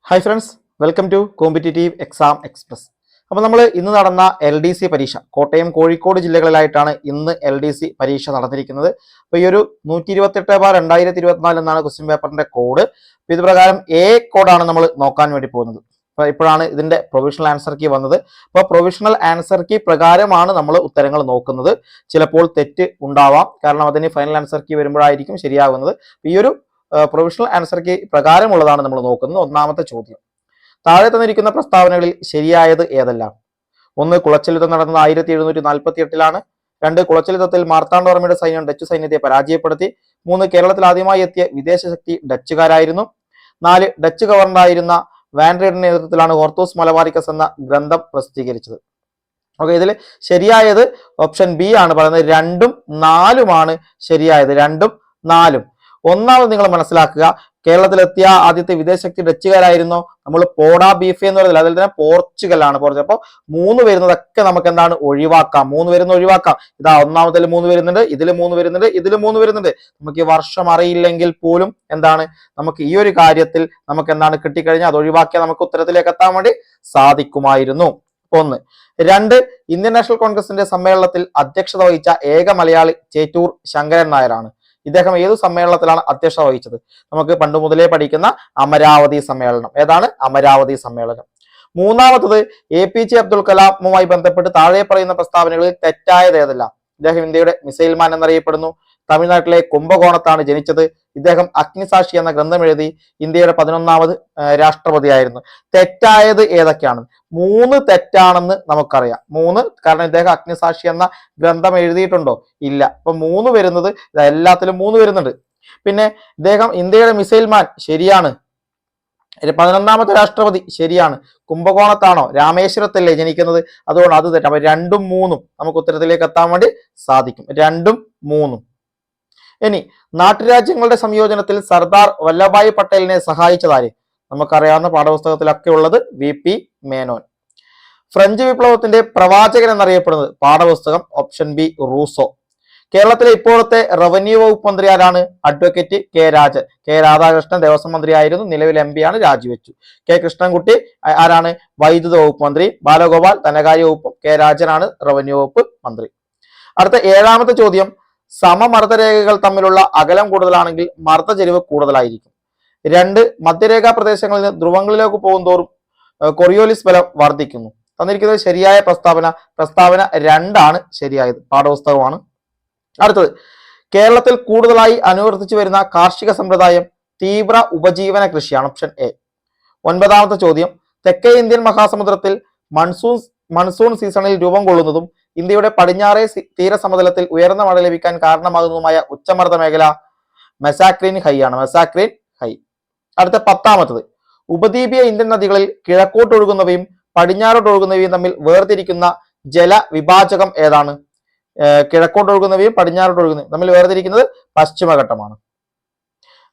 Hi friends, welcome to competitive exam express. അപ്പോൾ നമ്മൾ ഇന്ന് നടന്ന LDC പരീക്ഷ കോട്ടയം കോഴിക്കോട് ജില്ലകളിലായിട്ടാണ് ഇന്ന് LDC പരീക്ഷ നടന്നിരിക്കുന്നത്. അപ്പോൾ ഈ ഒരു 128/2024 എന്നാണ് ക്വസ്റ്റ്യൻ പേപ്പറിന്റെ കോഡ്. അപ്പോൾ ഇത് പ്രകാരം A കോഡാണ് നമ്മൾ നോക്കാൻ വേണ്ടി പോകുന്നത്. അപ്പോൾ ഇപ്പോഴാണ് ഇതിന്റെ പ്രൊവിഷണൽ ആൻസർ കീ വന്നത്. അപ്പോൾ പ്രൊവിഷണൽ ആൻസർ കീ പ്രകാരമാണ് നമ്മൾ ഉത്തരങ്ങൾ നോക്കുന്നത്. ചിലപ്പോൾ തെറ്റ് ഉണ്ടാവാം, കാരണം അതിന് ഫൈനൽ ആൻസർ കീ വരുമ്പോഴായിരിക്കും ശരിയാകുന്നത്. ഈ ഒരു പ്രൊവിഷണൽ ആൻസർ കീ പ്രകാരമുള്ളതാണ് നമ്മൾ നോക്കുന്നത്. ഒന്നാമത്തെ ചോദ്യം, താഴെ തന്നിരിക്കുന്ന പ്രസ്താവനകളിൽ ശരിയായത് ഏതെല്ലാം? ഒന്ന്, കുളച്ചിൽ യുദ്ധം നടന്നത് 1748-ലാണ്. 2, കുളച്ചിൽ യുദ്ധത്തിൽ മാർത്താണ്ഡവർമ്മയുടെ സൈന്യം ഡച്ച് സൈന്യത്തെ പരാജയപ്പെടുത്തി. 3, കേരളത്തിൽ ആദ്യമായി എത്തിയ വിദേശ ശക്തി ഡച്ചുകാരായിരുന്നു. 4, ഡച്ച് ഗവർണറായിരുന്ന വാൻഡ്രീഡിന്റെ നേതൃത്വത്തിലാണ് ഹോർത്തൂസ് മലബാറിക്കസ് എന്ന ഗ്രന്ഥം പ്രസിദ്ധീകരിച്ചത്. ഓക്കെ, ഇതിൽ ശരിയായത് ഓപ്ഷൻ ബി ആണ് പറയുന്നത്. 2ഉം 4ഉമാണ് ശരിയായത്. 2ഉം 4ഉം. ഒന്നാമത് നിങ്ങൾ മനസ്സിലാക്കുക, കേരളത്തിലെത്തിയ ആദ്യത്തെ വിദേശ ശക്തി ഡച്ചുകാരായിരുന്നു. നമ്മൾ പോഡാ ബീഫെ എന്ന് പറയുന്നത്, അതിൽ തന്നെ പോർച്ചുഗലാണ്. അപ്പോൾ 3 വരുന്നതൊക്കെ നമുക്ക് എന്താണ് ഒഴിവാക്കാം. 3 വരുന്ന ഒഴിവാക്കാം. ഇതാ ഒന്നാമതിൽ 3 വരുന്നുണ്ട്, ഇതിൽ 3 വരുന്നുണ്ട്, ഇതിൽ 3 വരുന്നുണ്ട്. നമുക്ക് ഈ വർഷം അറിയില്ലെങ്കിൽ പോലും എന്താണ് നമുക്ക് ഈ ഒരു കാര്യത്തിൽ നമുക്ക് എന്താണ് കിട്ടിക്കഴിഞ്ഞാൽ അത് ഒഴിവാക്കിയാൽ നമുക്ക് ഉത്തരത്തിലേക്ക് എത്താൻ വേണ്ടി സാധിക്കുമായിരുന്നു. 1. 2, ഇന്ത്യൻ നാഷണൽ കോൺഗ്രസിന്റെ സമ്മേളനത്തിൽ അധ്യക്ഷത വഹിച്ച ഏക മലയാളി ചേറ്റൂർ ശങ്കരൻ നായരാണ്. ഇദ്ദേഹം ഏതു സമ്മേളനത്തിലാണ് അധ്യക്ഷത വഹിച്ചത്? നമുക്ക് പണ്ട് മുതലേ പഠിക്കുന്ന അമരാവതി സമ്മേളനം. ഏതാണ് അമരാവതി സമ്മേളനം? മൂന്നാമത്തത്, APJ അബ്ദുൽ കലാമുമായി ബന്ധപ്പെട്ട് താഴെ പറയുന്ന പ്രസ്താവനകളിൽ തെറ്റായത് ഏതല്ല? ഇദ്ദേഹം ഇന്ത്യയുടെ മിസൈൽ മാൻ എന്നറിയപ്പെടുന്നു. തമിഴ്നാട്ടിലെ കുംഭകോണത്താണ് ജനിച്ചത്. ഇദ്ദേഹം അഗ്നിസാക്ഷി എന്ന ഗ്രന്ഥം എഴുതി. ഇന്ത്യയുടെ 11ാമത് രാഷ്ട്രപതിയായിരുന്നു. തെറ്റായത് ഏതൊക്കെയാണ്? 3 തെറ്റാണെന്ന് നമുക്കറിയാം. 3, കാരണം ഇദ്ദേഹം അഗ്നിസാക്ഷി എന്ന ഗ്രന്ഥം എഴുതിയിട്ടുണ്ടോ? ഇല്ല. അപ്പൊ 3 വരുന്നത് എല്ലാത്തിലും 3 വരുന്നുണ്ട്. പിന്നെ ഇദ്ദേഹം ഇന്ത്യയുടെ മിസൈൽ മാൻ ശരിയാണ്. 11ാമത്തെ രാഷ്ട്രപതി ശരിയാണ്. കുംഭകോണത്താണോ രാമേശ്വരത്തല്ലേ ജനിക്കുന്നത്? അതുകൊണ്ട് അത് തെറ്റാം. അപ്പൊ 2ഉം 3ഉം നമുക്ക് ഉത്തരത്തിലേക്ക് എത്താൻ വേണ്ടി സാധിക്കും. 2ഉം 3ഉം. ഇനി, നാട്ടുരാജ്യങ്ങളുടെ സംയോജനത്തിൽ സർദാർ വല്ലഭായ് പട്ടേലിനെ സഹായിച്ചതാര്? നമുക്കറിയാവുന്ന പാഠപുസ്തകത്തിലൊക്കെ ഉള്ളത് VP മേനോൻ. ഫ്രഞ്ച് വിപ്ലവത്തിന്റെ പ്രവാചകൻ എന്നറിയപ്പെടുന്നത്? പാഠപുസ്തകം ഓപ്ഷൻ ബി റൂസോ. കേരളത്തിലെ ഇപ്പോഴത്തെ റവന്യൂ വകുപ്പ് മന്ത്രി ആരാണ്? അഡ്വക്കേറ്റ് കെ രാധാകൃഷ്ണൻ ദേവസ്വം മന്ത്രിയായിരുന്നു. നിലവിൽ MP ആണ്, രാജിവെച്ചു. K കൃഷ്ണൻകുട്ടി ആരാണ്? വൈദ്യുത വകുപ്പ് മന്ത്രി. ബാലഗോപാൽ ധനകാര്യ വകുപ്പും. K രാജനാണ് റവന്യൂ വകുപ്പ് മന്ത്രി. അടുത്ത 7ാമത്തെ ചോദ്യം, സമമർദ്ദരേഖകൾ തമ്മിലുള്ള അകലം കൂടുതലാണെങ്കിൽ മർദ്ദചെരിവ് കൂടുതലായിരിക്കും. 2, മധ്യരേഖാ പ്രദേശങ്ങളിൽ നിന്ന് ധ്രുവങ്ങളിലേക്ക് പോകുന്തോറും കൊറിയോലിസ് ബലം വർദ്ധിക്കുന്നു. തന്നിരിക്കുന്നത് ശരിയായ പ്രസ്താവന 2 ആണ് ശരിയായത്. പാഠപുസ്തകമാണ്. അടുത്തത്, കേരളത്തിൽ കൂടുതലായി അനുവർത്തിച്ചു വരുന്ന കാർഷിക സമ്പ്രദായം തീവ്ര ഉപജീവന കൃഷിയാണ്. Option A. 9ാമത്തെ ചോദ്യം, തെക്കേ ഇന്ത്യൻ മഹാസമുദ്രത്തിൽ മൺസൂൺ സീസണിൽ രൂപം കൊള്ളുന്നതും ഇന്ത്യയുടെ പടിഞ്ഞാറേ തീരസമതലത്തിൽ ഉയർന്ന മഴ ലഭിക്കാൻ കാരണമാകുന്നതുമായ ഉച്ചമർദ്ദ മേഖല മെസാക്രീൻ ഹൈ ആണ്. മെസാക്രീൻ ഹൈ. അടുത്ത 10ാമത്തത്, ഉപദ്വീപീയ ഇന്ത്യൻ നദികളിൽ കിഴക്കോട്ടൊഴുകുന്നവയും പടിഞ്ഞാറോട്ടൊഴുകുന്നവയും തമ്മിൽ വേർതിരിക്കുന്ന ജലവിഭാജകം ഏതാണ്? കിഴക്കോട്ടൊഴുകുന്നവയും പടിഞ്ഞാറോട്ടൊഴുകുന്നവയും തമ്മിൽ വേർതിരിക്കുന്നത് പശ്ചിമഘട്ടമാണ്.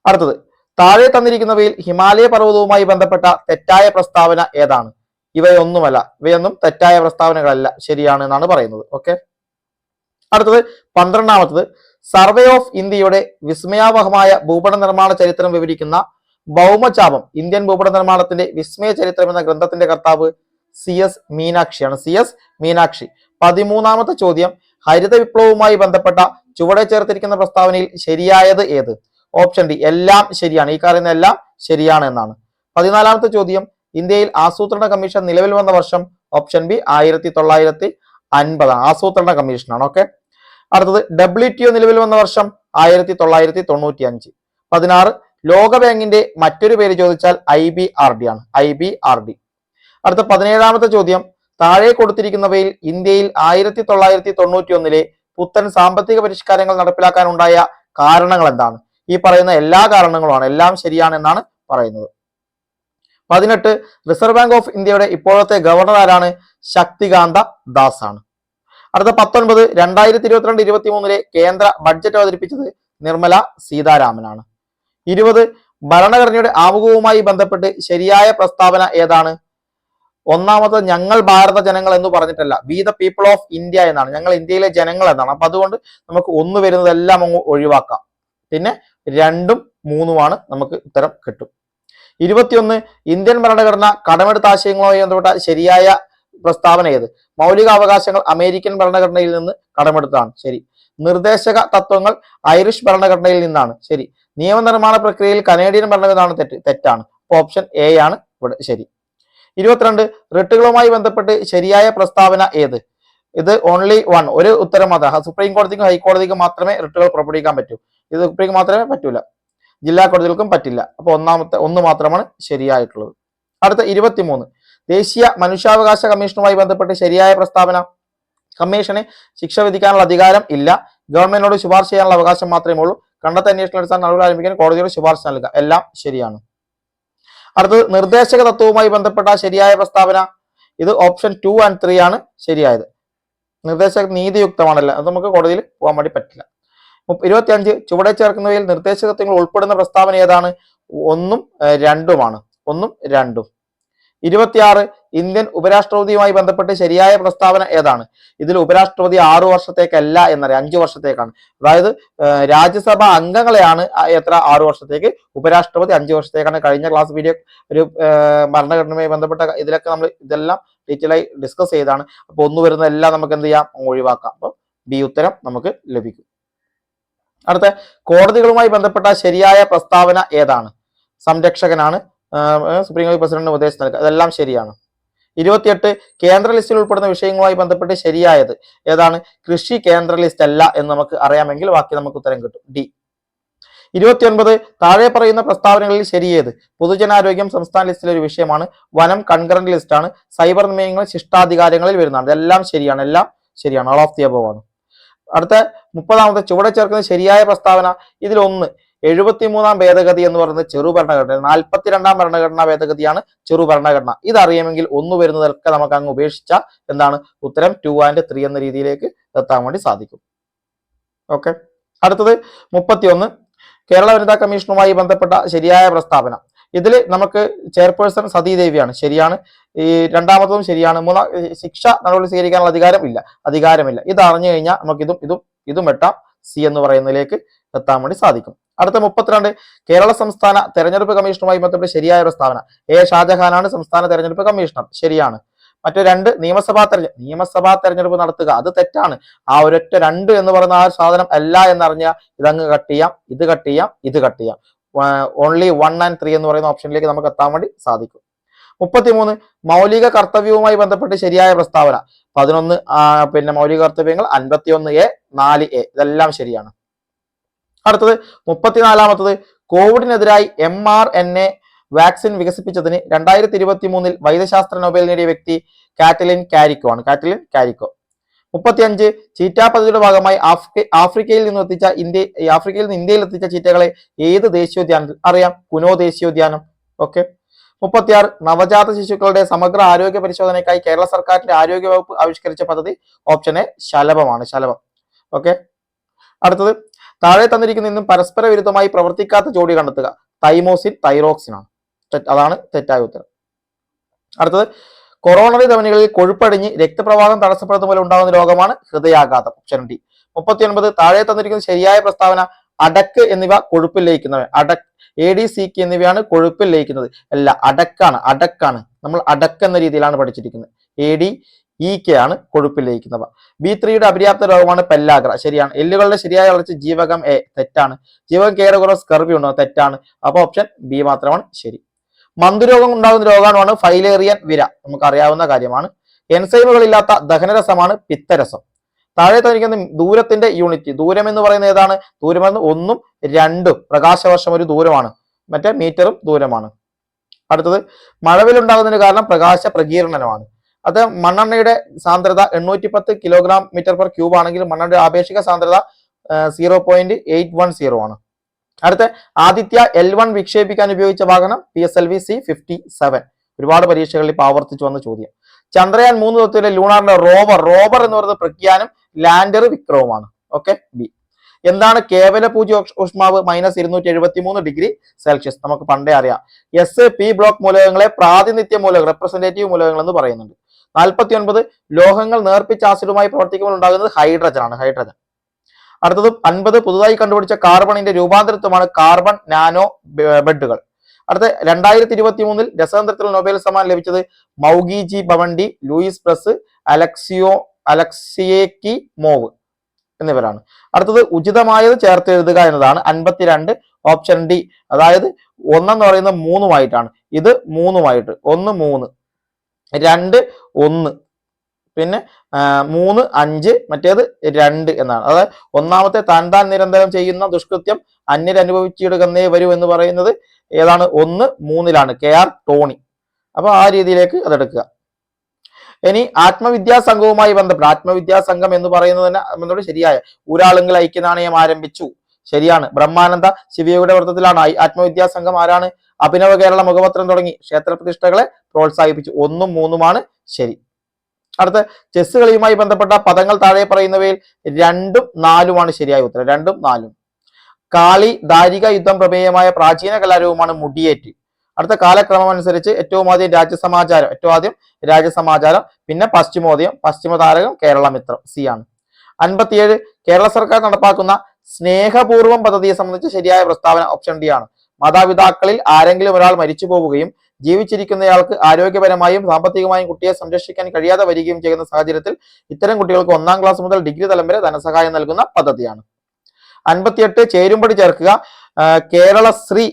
അടുത്തത്, താഴെ തന്നിരിക്കുന്നവയിൽ ഹിമാലയ പർവ്വതവുമായി ബന്ധപ്പെട്ട തെറ്റായ പ്രസ്താവന ഏതാണ്? ഇവയൊന്നും തെറ്റായ പ്രസ്താവനകളല്ല, ശരിയാണ് എന്നാണ് പറയുന്നത്. ഓക്കെ. അടുത്തത് 12ാമത്തത്, സർവേ ഓഫ് ഇന്ത്യയുടെ വിസ്മയാവഹമായ ഭൂപട നിർമ്മാണ ചരിത്രം വിവരിക്കുന്ന ഭൗമചാപം ഇന്ത്യൻ ഭൂപട നിർമ്മാണത്തിന്റെ വിസ്മയ ചരിത്രം എന്ന ഗ്രന്ഥത്തിന്റെ കർത്താവ് CS മീനാക്ഷിയാണ്. CS മീനാക്ഷി. 13ാമത്തെ ചോദ്യം, ഹരിത വിപ്ലവവുമായി ബന്ധപ്പെട്ട ചുവടെ ചേർത്തിരിക്കുന്ന പ്രസ്താവനയിൽ ശരിയായത് ഏത്? ഓപ്ഷൻ ഡി, എല്ലാം ശരിയാണ്. ഈ പറയുന്ന എല്ലാം ശരിയാണ് എന്നാണ്. 14ാമത്തെ ചോദ്യം, ഇന്ത്യയിൽ ആസൂത്രണ കമ്മീഷൻ നിലവിൽ വന്ന വർഷം? Option B 1950. ആസൂത്രണ കമ്മീഷനാണ്. ഓക്കെ. അടുത്തത്, WTO നിലവിൽ വന്ന വർഷം? 1995. 16, ലോകബാങ്കിന്റെ മറ്റൊരു പേര് ചോദിച്ചാൽ IBRD ആണ്. IBRD. അടുത്ത 17ാമത്തെ ചോദ്യം, താഴെ കൊടുത്തിരിക്കുന്നവയിൽ ഇന്ത്യയിൽ 1991 പുത്തൻ സാമ്പത്തിക പരിഷ്കാരങ്ങൾ നടപ്പിലാക്കാൻ ഉണ്ടായ കാരണങ്ങൾ എന്താണ്? ഈ പറയുന്ന എല്ലാ കാരണങ്ങളുമാണ്, എല്ലാം ശരിയാണ് എന്നാണ് പറയുന്നത്. 18, റിസർവ് ബാങ്ക് ഓഫ് ഇന്ത്യയുടെ ഇപ്പോഴത്തെ ഗവർണർ ആരാണ്? ശക്തികാന്ത ദാസ് ആണ്. അടുത്ത 19, 2022-23 കേന്ദ്ര ബഡ്ജറ്റ് അവതരിപ്പിച്ചത് നിർമ്മല സീതാരാമനാണ്. 20, ഭരണഘടനയുടെ ആമുഖവുമായി ബന്ധപ്പെട്ട് ശരിയായ പ്രസ്താവന ഏതാണ്? ഒന്നാമത്, ഞങ്ങൾ ഭാരത ജനങ്ങൾ എന്ന് പറഞ്ഞിട്ടല്ല, we the people of India എന്നാണ്. ഞങ്ങൾ ഇന്ത്യയിലെ ജനങ്ങൾ എന്നാണ്. അപ്പൊ അതുകൊണ്ട് നമുക്ക് 1 വരുന്നതെല്ലാം അങ്ങ് ഒഴിവാക്കാം. പിന്നെ 2ഉം 3ഉമാണ് നമുക്ക് ഉത്തരം കിട്ടും. 21 ഇന്ത്യൻ ഭരണഘടന കടമെടുത്ത ആശയങ്ങളുമായി ബന്ധപ്പെട്ട ശരിയായ പ്രസ്താവന ഏത്? മൗലികാവകാശങ്ങൾ അമേരിക്കൻ ഭരണഘടനയിൽ നിന്ന് കടമെടുത്താണ്. ശരി. നിർദ്ദേശക തത്വങ്ങൾ ഐറിഷ് ഭരണഘടനയിൽ നിന്നാണ്. ശരി. നിയമനിർമ്മാണ പ്രക്രിയയിൽ കനേഡിയൻ ഭരണഘടന തെറ്റാണ്. ഓപ്ഷൻ എ ആണ് ഇവിടെ ശരി. 22 റിട്ടുകളുമായി ബന്ധപ്പെട്ട് ശരിയായ പ്രസ്താവന ഏത്? ഇത് ഓൺലി വൺ, ഒരു ഉത്തരം മാത്രം. സുപ്രീം കോടതിക്കും ഹൈക്കോടതിക്കും മാത്രമേ റിട്ടുകൾ പുറപ്പെടുവിക്കാൻ പറ്റൂ. ഇത് സുപ്രീം മാത്രമേ പറ്റൂല, ജില്ലാ കോടതികൾക്കും പറ്റില്ല. അപ്പോൾ ഒന്ന് മാത്രമാണ് ശരിയായിട്ടുള്ളത്. അടുത്ത 23 ദേശീയ മനുഷ്യാവകാശ കമ്മീഷനുമായി ബന്ധപ്പെട്ട് ശരിയായ പ്രസ്താവന. കമ്മീഷന് ശിക്ഷ വിധിക്കാനുള്ള അധികാരം ഇല്ല, ഗവൺമെന്റിനോട് ശുപാർശ ചെയ്യാനുള്ള അവകാശം മാത്രമേ ഉള്ളൂ, കണ്ടെത്ത അന്വേഷണ അടിസ്ഥാന നടപടി ആരംഭിക്കാൻ കോടതിയോട് ശുപാർശ നൽകുക. എല്ലാം ശരിയാണ്. അടുത്തത് നിർദ്ദേശക തത്വവുമായി ബന്ധപ്പെട്ട ശരിയായ പ്രസ്താവന. ഇത് ഓപ്ഷൻ 2 and 3 ആണ് ശരിയായത്. നിർദ്ദേശക നീതിയുക്തമാണല്ലോ, അത് നമുക്ക് കോടതിയിൽ പോകാൻ വേണ്ടി പറ്റില്ല. 25 ചുവടെ ചേർക്കുന്നവയിൽ നിർദ്ദേശക തത്വങ്ങൾ ഉൾപ്പെടുന്ന പ്രസ്താവന ഏതാണ്? 1 ഉം 2 ആണ്. 1 ഉം 2 ഉം. 26 ഇന്ത്യൻ ഉപരാഷ്ട്രപതിയുമായി ബന്ധപ്പെട്ട് ശരിയായ പ്രസ്താവന ഏതാണ്? ഇതിൽ ഉപരാഷ്ട്രപതി 6 വർഷത്തേക്കല്ല എന്നറിയാം, 5 വർഷത്തേക്കാണ്. അതായത് രാജ്യസഭ അംഗങ്ങളെയാണ് എത്ര 6 വർഷത്തേക്ക്, ഉപരാഷ്ട്രപതി 5 വർഷത്തേക്കാണ്. കഴിഞ്ഞ ക്ലാസ് വീഡിയോ ഒരു ഭരണഘടനയുമായി ബന്ധപ്പെട്ട ഇതിലൊക്കെ നമ്മൾ ഇതെല്ലാം ഡീറ്റെയിൽ ആയി ഡിസ്കസ് ചെയ്താണ്. അപ്പൊ ഒന്ന് വരുന്ന എല്ലാം നമുക്ക് എന്ത് ചെയ്യാം, ഒഴിവാക്കാം. അപ്പൊ ബി ഉത്തരം നമുക്ക് ലഭിക്കും. അടുത്ത കോടതികളുമായി ബന്ധപ്പെട്ട ശരിയായ പ്രസ്താവന ഏതാണ്? സംരക്ഷകനാണ് സുപ്രീം കോടതി പ്രസിഡന്റിന് ഉപദേശം നൽകുക. അതെല്ലാം ശരിയാണ്. 28 കേന്ദ്ര ലിസ്റ്റിൽ ഉൾപ്പെടുന്ന വിഷയങ്ങളുമായി ബന്ധപ്പെട്ട് ശരിയായത് ഏതാണ്? കൃഷി കേന്ദ്ര ലിസ്റ്റ് അല്ല എന്ന് നമുക്ക് അറിയാമെങ്കിൽ ബാക്കി നമുക്ക് ഉത്തരം കിട്ടും. ഡി. 29 താഴെ പറയുന്ന പ്രസ്താവനകളിൽ ശരിയേത്? പൊതുജനാരോഗ്യം സംസ്ഥാന ലിസ്റ്റിലെ ഒരു വിഷയമാണ്, വനം കൺകറന്റ് ലിസ്റ്റ് ആണ്, സൈബർ നിയമങ്ങൾ ശിഷ്ടാധികാരങ്ങളിൽ വരുന്നതാണ്. ഇതെല്ലാം ശരിയാണ്, എല്ലാം ശരിയാണ്. ഓൾ ഓഫ് ദി അബവ് ആണ്. അടുത്ത 30 ചുവടെ ചേർക്കുന്ന ശരിയായ പ്രസ്താവന. ഇതിലൊന്ന് 73 ഭേദഗതി എന്ന് പറയുന്നത് ചെറു ഭരണഘടന, 42 ഭരണഘടനാ ഭേദഗതിയാണ് ചെറു ഭരണഘടന. ഇതറിയാമെങ്കിൽ ഒന്ന് വരുന്നതൊക്കെ നമുക്ക് അങ്ങ് ഉപേക്ഷിച്ചാൽ എന്താണ് ഉത്തരം 2 and 3 എന്ന രീതിയിലേക്ക് എത്താൻ വേണ്ടി സാധിക്കും. ഓക്കെ. അടുത്തത് 31 കേരള വനിതാ കമ്മീഷനുമായി ബന്ധപ്പെട്ട ശരിയായ പ്രസ്താവന. ഇതിൽ നമുക്ക് ചെയർപേഴ്സൺ സതീദേവിയാണ്, ശരിയാണ്. ഈ രണ്ടാമത്തതും ശരിയാണ്. ശിക്ഷ നടപടി സ്വീകരിക്കാനുള്ള അധികാരമില്ല. ഇത് അറിഞ്ഞു കഴിഞ്ഞാൽ നമുക്ക് ഇതും വെട്ടാം. സി എന്ന് പറയുന്നതിലേക്ക് എത്താൻ വേണ്ടി സാധിക്കും. അടുത്ത 32 കേരള സംസ്ഥാന തെരഞ്ഞെടുപ്പ് കമ്മീഷനുമായി ബന്ധപ്പെട്ട് ശരിയായ പ്രസ്താവന. എ ഷാജഹാനാണ് സംസ്ഥാന തെരഞ്ഞെടുപ്പ് കമ്മീഷണർ, ശരിയാണ്. മറ്റു 2 നിയമസഭാ തെരഞ്ഞെടുപ്പ് നടത്തുക, അത് തെറ്റാണ്. ആ ഒരൊറ്റ 2 എന്ന് പറയുന്ന ആ സാധനം അല്ല എന്നറിഞ്ഞാൽ ഇതങ്ങ് കട്ട് ചെയ്യാം, ഇത് കട്ട് ചെയ്യാം. ഓൺലി 1 and 3 എന്ന് പറയുന്ന ഓപ്ഷനിലേക്ക് നമുക്ക് എത്താൻ വേണ്ടി സാധിക്കും. 33 മൗലിക കർത്തവ്യവുമായി ബന്ധപ്പെട്ട് ശരിയായ പ്രസ്താവന. 11 മൗലിക കർത്തവ്യങ്ങൾ, 51A 4A ഇതെല്ലാം ശരിയാണ്. അടുത്തത് 34 കോവിഡിനെതിരായി mRNA വാക്സിൻ വികസിപ്പിച്ചതിന് 2023 വൈദ്യശാസ്ത്ര നൊബേൽ നേടിയ വ്യക്തി കാറ്റലിൻ കാരിക്കോ ആണ്. 35 ചീറ്റ പദ്ധതിയുടെ ഭാഗമായി ആഫ്രിക്കയിൽ നിന്ന് ഇന്ത്യയിൽ എത്തിച്ച ചീറ്റകളെ ഏത് ദേശീയോദ്യാനത്തിൽ? അറിയാം, കുനോ ദേശീയോദ്യാനം. ഓക്കെ. 36 നവജാത ശിശുക്കളുടെ സമഗ്ര ആരോഗ്യ പരിശോധനയ്ക്കായി കേരള സർക്കാരിന്റെ ആരോഗ്യ വകുപ്പ് ആവിഷ്കരിച്ച പദ്ധതി. ഓപ്ഷൻ എ ശലഭമാണ്, ശലഭം. ഓക്കെ. അടുത്തത് താഴെ തന്നിരിക്കുന്ന നിന്നും പരസ്പര വിരുദ്ധമായി പ്രവർത്തിക്കാത്ത ജോഡി കണ്ടെത്തുക. തൈമോസിൻ തൈറോക്സിൻ ആണ്, അതാണ് തെറ്റായ ഉത്തരം. അടുത്തത് കൊറോണറി ധമനികളിൽ കൊഴുപ്പടിഞ്ഞ് രക്തപ്രവാഹം തടസ്സപ്പെടുന്ന പോലെ ഉണ്ടാകുന്ന രോഗമാണ് ഹൃദയാഘാതം. Option D. 39 താഴെ തന്നിരിക്കുന്ന ശരിയായ പ്രസ്താവന. അടക്ക് എന്നിവ കൊഴുപ്പിൽ ലയിക്കുന്നവ. ADCK എന്നിവയാണ് കൊഴുപ്പിൽ ലയിക്കുന്നത്. അല്ല, അടക്കാണ്. നമ്മൾ അടക്ക് എന്ന രീതിയിലാണ് പഠിച്ചിരിക്കുന്നത്. ADEK ആണ് കൊഴുപ്പിൽ ലയിക്കുന്നവ. B3യുടെ അപര്യാപ്ത രോഗമാണ് പെല്ലാഗ്ര, ശരിയാണ്. എല്ലുകളുടെ ശരിയായ വളർച്ച ജീവകം A, തെറ്റാണ്. ജീവകം കെയുടെ കുറവ് സ്കർവി ഉണ്ടോ? തെറ്റാണ്. അപ്പൊ ഓപ്ഷൻ ബി മാത്രമാണ് ശരി. മന്ദുരോഗം ഉണ്ടാകുന്ന രോഗാണുവാണ് ഫൈലേറിയൻ വിര, നമുക്ക് അറിയാവുന്ന കാര്യമാണ്. എൻസൈമുകൾ ഇല്ലാത്ത ദഹനരസമാണ് പിത്തരസം. താഴെ തന്നിരിക്കുന്ന ദൂരത്തിന്റെ യൂണിറ്റ്. ദൂരം എന്ന് പറയുന്നത് ഏതാണ്? ദൂരം എന്ന് 1 ഉം 2 പ്രകാശവർഷം ഒരു ദൂരമാണ്, മറ്റേ മീറ്ററും ദൂരമാണ്. അടുത്തത് മഴവിലുണ്ടാകുന്നതിന് കാരണം പ്രകാശ പ്രകീർണനമാണ്. അത് മണ്ണെണ്ണയുടെ സാന്ദ്രത 810 kg/m³ ആണെങ്കിൽ മണ്ണെണ്ണയുടെ ആപേക്ഷിക സാന്ദ്രത 0.810 ആണ്. അടുത്ത ആദിത്യ L1 വിക്ഷേപിക്കാൻ ഉപയോഗിച്ച വാഹനം PSLV C-57. ഒരുപാട് പരീക്ഷകളിൽ ആവർത്തിച്ചു വന്ന ചോദ്യം. ചന്ദ്രയാൻ 3 ദൗത്യത്തിലെ ലൂണാറിന്റെ റോവർ എന്ന് പറയുന്നത് പ്രഗ്യാനും ലാൻഡർ വിക്രവുമാണ്. ഓക്കെ. ബി. എന്താണ് കേവല പൂജ്യ ഊഷ്മാവ്? -273°C. നമുക്ക് പണ്ടേ അറിയാം. SP ബ്ലോക്ക് മൂലകങ്ങളെ പ്രാതിനിധ്യ മൂലകം, റെപ്രസെന്റേറ്റീവ് മൂലകങ്ങൾ എന്ന് പറയുന്നുണ്ട്. 49 ലോഹങ്ങൾ നേർപ്പിച്ച ആസിഡുമായി പ്രവർത്തിക്കുമ്പോൾ ഉണ്ടാകുന്നത് ഹൈഡ്രജൻ ആണ്, ഹൈഡ്രജൻ. അടുത്തത് 50 പുതുതായി കണ്ടുപിടിച്ച കാർബണിന്റെ രൂപാന്തരത്വമാണ് കാർബൺ നാനോ ബെഡുകൾ. അടുത്ത 2023 രസതന്ത്രത്തിൽ നൊബേൽ സമ്മാനം ലഭിച്ചത് Moungi G Bawendi, Louis Brus, Alexei Ekimov എന്നിവരാണ്. അടുത്തത് ഉചിതമായത് ചേർത്ത് എഴുതുക എന്നതാണ്. 52 ഓപ്ഷൻ ഡി, അതായത് ഒന്നെന്ന് പറയുന്നത് 3 ഇത് 3 1 3, 2 1, പിന്നെ 3 5, മറ്റേത് 2 എന്നാണ്. അതായത് ഒന്നാമത്തെ താൻ നിരന്തരം ചെയ്യുന്ന ദുഷ്കൃത്യം അന്യരനുഭവിച്ചിടുകന്നേ വരൂ എന്ന് പറയുന്നത് ഏതാണ്? 1 3 KR ടോണി. അപ്പൊ ആ രീതിയിലേക്ക് അതെടുക്കുക. ഇനി ആത്മവിദ്യാസംഘവുമായി ബന്ധപ്പെട്ട്, ആത്മവിദ്യാസംഘം എന്ന് പറയുന്നത് തന്നെ നമ്മളോട് ശരിയായ ഊരാളുങ്കൽ ഐക്യനാണയം ആരംഭിച്ചു, ശരിയാണ്. ബ്രഹ്മാനന്ദ ശിവയുടെ വൃത്തത്തിലാണ്. ആത്മവിദ്യാസംഘം ആരാണ്? അഭിനവ കേരള മുഖപത്രം തുടങ്ങി ക്ഷേത്രപ്രതിഷ്ഠകളെ പ്രോത്സാഹിപ്പിച്ചു. 1 3 ശരി. അടുത്ത ചെസ് കളിയുമായി ബന്ധപ്പെട്ട പദങ്ങൾ താഴെ പറയുന്നവയിൽ 2 4 ശരിയായ ഉത്തരം. 2 4. കാളി ദാരിക യുദ്ധം പ്രമേയമായ പ്രാചീന കലാരൂപമാണ് മുടിയേറ്റ്. അടുത്ത കാലക്രമം അനുസരിച്ച് ഏറ്റവും ആദ്യം രാജ്യസമാചാരം, പിന്നെ പശ്ചിമോദയം, പശ്ചിമതാരകം, കേരളമിത്രം, സി ആണ്. 57 കേരള സർക്കാർ നടപ്പാക്കുന്ന സ്നേഹപൂർവം പദ്ധതിയെ സംബന്ധിച്ച് ശരിയായ പ്രസ്താവന ഓപ്ഷൻ ഡി ആണ്. മാതാപിതാക്കളിൽ ആരെങ്കിലും ഒരാൾ മരിച്ചു പോവുകയും ജീവിച്ചിരിക്കുന്നയാൾക്ക് ആരോഗ്യപരമായും സാമ്പത്തികമായും കുട്ടിയെ സംരക്ഷിക്കാൻ കഴിയാതെ വരികയും ചെയ്യുന്ന സാഹചര്യത്തിൽ ഇത്തരം കുട്ടികൾക്ക് 1-ാം ക്ലാസ് മുതൽ ഡിഗ്രി തലം വരെ ധനസഹായം നൽകുന്ന പദ്ധതിയാണ്. 58 ചേരുംപടി ചേർക്കുക. കേരളശ്രീ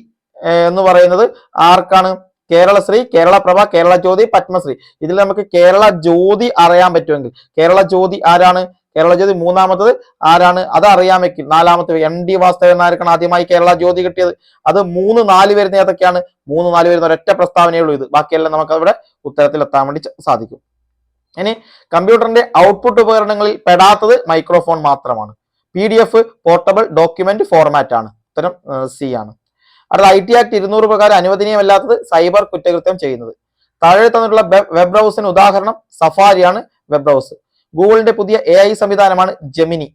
എന്ന് പറയുന്നത് ആർക്കാണ്? കേരളശ്രീ, കേരളപ്രഭ, കേരള ജ്യോതി, പത്മശ്രീ. ഇതിൽ നമുക്ക് കേരള ജ്യോതി അറിയാൻ പറ്റുമെങ്കിൽ, കേരള ജ്യോതി ആരാണ്? കേരള ജ്യോതി 3ാമത്തത് ആരാണ്? അത് അറിയാമെങ്കിൽ 4ാമത്തെ MD വാസുദേവൻ നായർക്കാണ് ആദ്യമായി കേരള ജ്യോതി കിട്ടിയത്. അത് 3 4 വരുന്ന ഏതൊക്കെയാണ്? 3 4 വരുന്ന ഒരൊറ്റ പ്രസ്താവനയേ ഉള്ളൂ ഇത്. ബാക്കിയെല്ലാം നമുക്ക് അവിടെ ഉത്തരത്തിൽ എത്താൻ വേണ്ടി സാധിക്കും. ഇനി കമ്പ്യൂട്ടറിന്റെ ഔട്ട്പുട്ട് ഉപകരണങ്ങളിൽ പെടാത്തത് മൈക്രോഫോൺ മാത്രമാണ്. PDF പോർട്ടബിൾ ഡോക്യുമെന്റ് ഫോർമാറ്റ് ആണ്. ഉത്തരം സി ആണ്. അടുത്ത IT ആക്ട് 200 പ്രകാരം അനുവദനീയമല്ലാത്തത് സൈബർ കുറ്റകൃത്യം ചെയ്യുന്നത്. താഴെ തന്നിട്ടുള്ള വെബ് ബ്രൗസറിന് ഉദാഹരണം സഫാരിയാണ് വെബ് ബ്രൗസർ. ഗൂഗിളിന്റെ പുതിയ AI സംവിധാനമാണ് ജെമിനി.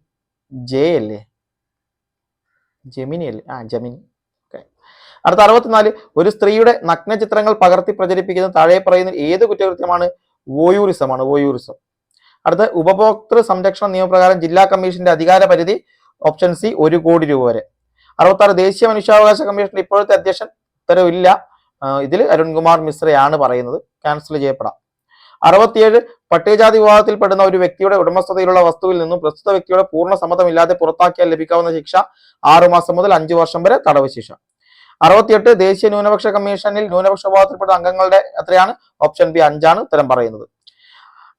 ജെമിനി അല്ലേ? ജെമിനി. അടുത്ത 64 ഒരു സ്ത്രീയുടെ നഗ്നചിത്രങ്ങൾ പകർത്തി പ്രചരിപ്പിക്കുന്ന താഴെ പറയുന്ന ഏത് കുറ്റകൃത്യമാണ്? വോയൂറിസമാണ്. വോയൂറിസം. അടുത്ത ഉപഭോക്തൃ സംരക്ഷണ നിയമപ്രകാരം ജില്ലാ കമ്മീഷന്റെ അധികാര പരിധി ഓപ്ഷൻ സി 1 കോടി രൂപ വരെ. 66 ദേശീയ മനുഷ്യാവകാശ കമ്മീഷന്റെ ഇപ്പോഴത്തെ അധ്യക്ഷൻ ഉത്തരവില്ല. ഇതിൽ അരുൺകുമാർ മിശ്രയാണ് പറയുന്നത്. ക്യാൻസൽ ചെയ്യപ്പെടാം. 67 പട്ടികജാതി വിഭാഗത്തിൽപ്പെടുന്ന ഒരു വ്യക്തിയുടെ ഉടമസ്ഥതയിലുള്ള വസ്തുവിൽ നിന്നും പ്രസ്തുത വ്യക്തിയുടെ പൂർണ്ണ സമ്മതമില്ലാതെ പുറത്താക്കിയാൽ ലഭിക്കാവുന്ന ശിക്ഷ 6 മാസം മുതൽ 5 വർഷം വരെ തടവ് ശിക്ഷ. 68 ദേശീയ ന്യൂനപക്ഷ കമ്മീഷനിൽ ന്യൂനപക്ഷ വിഭാഗത്തിൽപ്പെടുന്ന അംഗങ്ങളുടെ എത്രയാണ്? ഓപ്ഷൻ ബി 5 ആണ് ഉത്തരം പറയുന്നത്.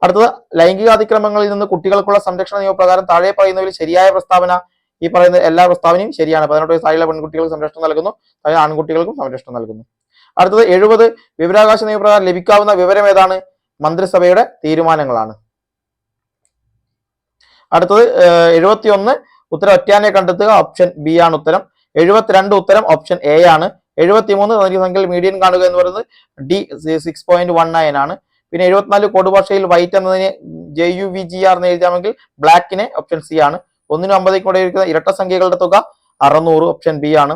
അടുത്തത് ലൈംഗികാതിക്രമങ്ങളിൽ നിന്ന് കുട്ടികൾക്കുള്ള സംരക്ഷണ നിയമപ്രകാരം താഴെ പറയുന്നതിൽ ശരിയായ പ്രസ്താവന. ഈ പറയുന്ന എല്ലാ പ്രസ്താവനയും ശരിയാണ്. 18 വയസ്സ് താഴെയുള്ള പെൺകുട്ടികൾക്ക് സംരക്ഷണം നൽകുന്നു, ആൺകുട്ടികൾക്കും സംരക്ഷണം നൽകുന്നു. അടുത്തത് 70 വിവരാവകാശ നിയമപ്രകാരം ലഭിക്കാവുന്ന വിവരം ഏതാണ്? മന്ത്രിസഭയുടെ തീരുമാനങ്ങളാണ്. അടുത്തത് 71 ഉത്തരം ഒറ്റയാനെ കണ്ടെത്തുക. ഓപ്ഷൻ ബി ആണ് ഉത്തരം. 72 ഉത്തരം ഓപ്ഷൻ എ ആണ്. 73 സംഖ്യയിൽ മീഡിയൻ കാണുക എന്ന് പറയുന്നത് ഡി 6.19 ആണ്. പിന്നെ 74 കോഡ് ഭാഷയിൽ വൈറ്റ് എന്നതിനെ JUVGR എന്ന് എഴുതാമെങ്കിൽ ബ്ലാക്കിനെ ഓപ്ഷൻ സി ആണ്. 1 നും 50 കൂടെ ഇരിക്കുന്ന ഇരട്ട സംഖ്യകളുടെ തുക 600 ഓപ്ഷൻ ബി ആണ്.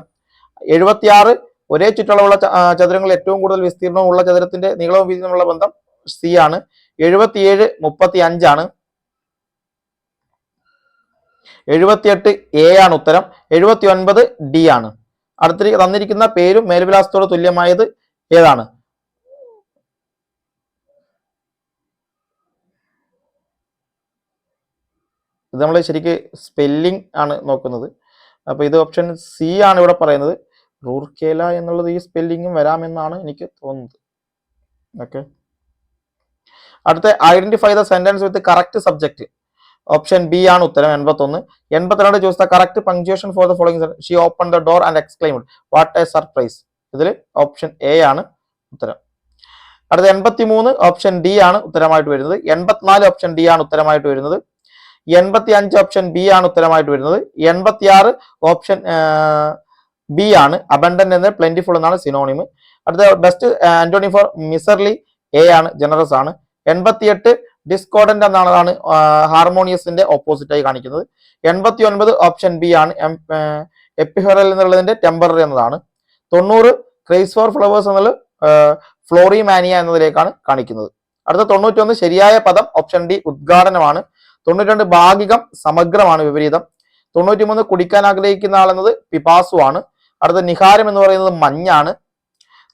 76 ഒരേ ചുറ്റളവുള്ള ചതുരങ്ങളിൽ ഏറ്റവും കൂടുതൽ വിസ്തീർണവും ഉള്ള ചതുരത്തിന്റെ നീളവും വീതിയുമുള്ള ബന്ധം സി ആണ്. 77 35 ആണ്. 78 എ ആണ് ഉത്തരം. 79 ഡി ആണ്. അടുത്ത തന്നിരിക്കുന്ന പേരും മേൽവിലാസത്തോട് തുല്യമായത് ഏതാണ്? ഇത് നമ്മൾ ശരിക്ക് സ്പെല്ലിംഗ് ആണ് നോക്കുന്നത്. അപ്പൊ ഇത് ഓപ്ഷൻ സി ആണ് ഇവിടെ പറയുന്നത്. റൂർക്കേല എന്നുള്ളത് ഈ സ്പെല്ലിങ്ങും വരാമെന്നാണ് എനിക്ക് തോന്നുന്നത്. ഓക്കെ. അടുത്ത identify the sentence with correct subject. Option B ആണ് ഉത്തരം. 81. 82 choose the correct punctuation for the following. She open the door and exclaimed what A surprise. ഇതിൽ ഓപ്ഷൻ എ ആണ് ഉത്തരം. അടുത്ത 83 ഓപ്ഷൻ ഡി ആണ് ഉത്തരമായിട്ട് വരുന്നത്. 84 ഓപ്ഷൻ ഡി ആണ് ഉത്തരമായിട്ട് വരുന്നത്. 85 ഓപ്ഷൻ ബി ആണ് ഉത്തരമായിട്ട് വരുന്നത്. 86 ഓപ്ഷൻ ബി ആണ്. അബണ്ടന്റ് എന്ന പ്ലെന്റിഫുൾ എന്നാണ് സിനോണിം. അടുത്ത ബെസ്റ്റ് ആന്റോണി ഫോർ മിസർലി എ ആണ്, ജനറസ് ആണ്. 88 ഡിസ്കോർഡന്റ് എന്നാണ് ഹാർമോണിയസിന്റെ ഓപ്പോസിറ്റ് ആയി കാണിക്കുന്നത്. 89 ഓപ്ഷൻ ബി ആണ്. എപ്പിഹെറൽ എന്നുള്ളതിന്റെ ടെമ്പററി എന്നതാണ്. 90 ക്രൈസ് ഫോർ ഫ്ലവേഴ്സ് എന്നുള്ള ഫ്ലോറിമാനിയ എന്നതിലേക്കാണ് കാണിക്കുന്നത്. അടുത്ത 91 ശരിയായ പദം ഓപ്ഷൻ ഡി ഉദ്ഘാടനമാണ്. 92 ഭാഗികം സമഗ്രമാണ് വിപരീതം. 93 കുടിക്കാൻ ആഗ്രഹിക്കുന്ന ആളെന്നത് പിപാസു ആണ്. അടുത്ത നിഹാരം എന്ന് പറയുന്നത് മഞ്ഞാണ്.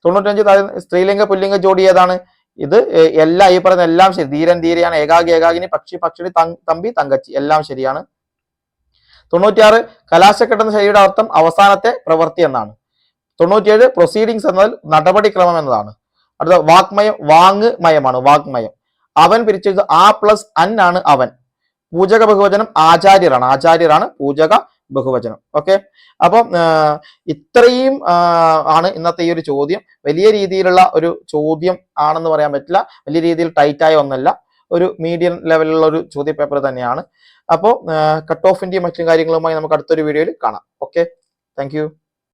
95 സ്ത്രീലിംഗ പുല്ലിംഗ ജോഡി ഏതാണ്? ഇത് എല്ലാം ഈ പറയുന്ന എല്ലാം ശരി. ധീരൻ ധീരയാണ്, ഏകാഗി ഏകാഗിനി, പക്ഷി പക്ഷിണി, തമ്പി തങ്കച്ചി എല്ലാം ശരിയാണ്. 96 കലാശക്കെട്ട് എന്ന ശൈലിയുടെ അർത്ഥം അവസാനത്തെ പ്രവൃത്തി എന്നാണ്. 97 പ്രൊസീഡിങ്സ് എന്നാൽ നടപടിക്രമം എന്നതാണ്. അടുത്ത വാഗ്മയം, വാങ്മയമാണ് വാഗ്മയം. അവൻ പിരിച്ചത് ആ പ്ലസ് അൻ ആണ് അവൻ. പൂജക ബഹുവചനം ആചാര്യരാണ് പൂജക ബഹുവചനം. ഓക്കെ, അപ്പം ഇത്രയും ആണ് ഇന്നത്തെ ഈ ഒരു ചോദ്യം. വലിയ രീതിയിലുള്ള ഒരു ചോദ്യം ആണെന്ന് പറയാൻ പറ്റില്ല, വലിയ രീതിയിൽ ടൈറ്റായ ഒന്നല്ല, ഒരു മീഡിയം ലെവലിലുള്ള ഒരു ചോദ്യ പേപ്പർ തന്നെയാണ്. അപ്പോൾ കട്ട് ഓഫിന്റെയും മറ്റു കാര്യങ്ങളുമായി നമുക്ക് അടുത്തൊരു വീഡിയോയിൽ കാണാം. Okay, thank you.